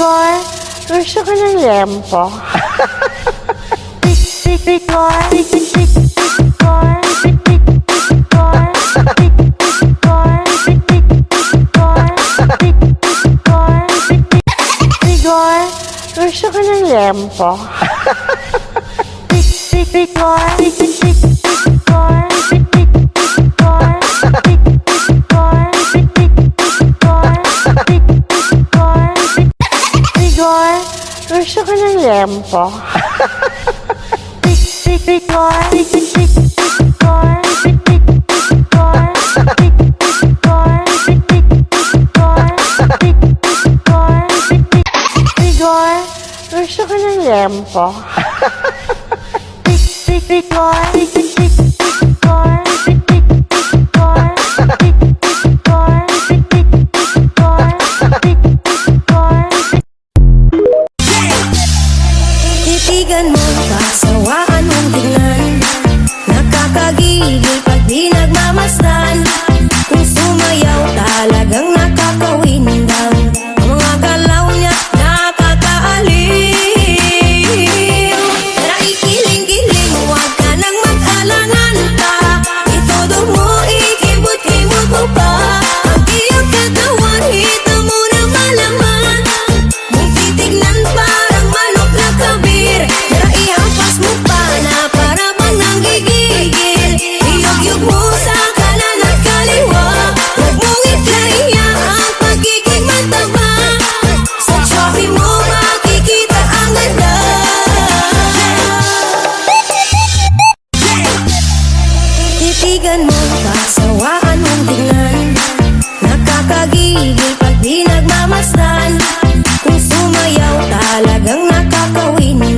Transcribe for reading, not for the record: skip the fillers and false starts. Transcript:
Igor, gusto ko ng lempo. Igor, gusto ko ng lempo. Igor, gusto ko ng lempo. Igor, gusto ko ng lempo. Titigan mo, kasawaan mong tingnan. Nakakagigil pag di nagmamasdan. Kung sumayaw talagang nakakawindang. Ang mga galaw niya nakakaaliw. Tara ikiling-giling, huwag ka nang mag-alangan pa. Itodo mo, ikibot-ibot mo pa. Ang iyong katawan, hita mo na malaman. Kung titignan parang manok na kabir. Tara ihampas mo pa na para bang nanggigigil. Iyog-yog mo sa kanan at kaliwa. Huwag mong ikaya ang pagiging mataba. Sa choppy mo makikita ang ganda. Titigan mo, kasawaan mong tingnan. Nakakagigil pag di nagmamasdan. Kung sumayaw talagang nakakawin.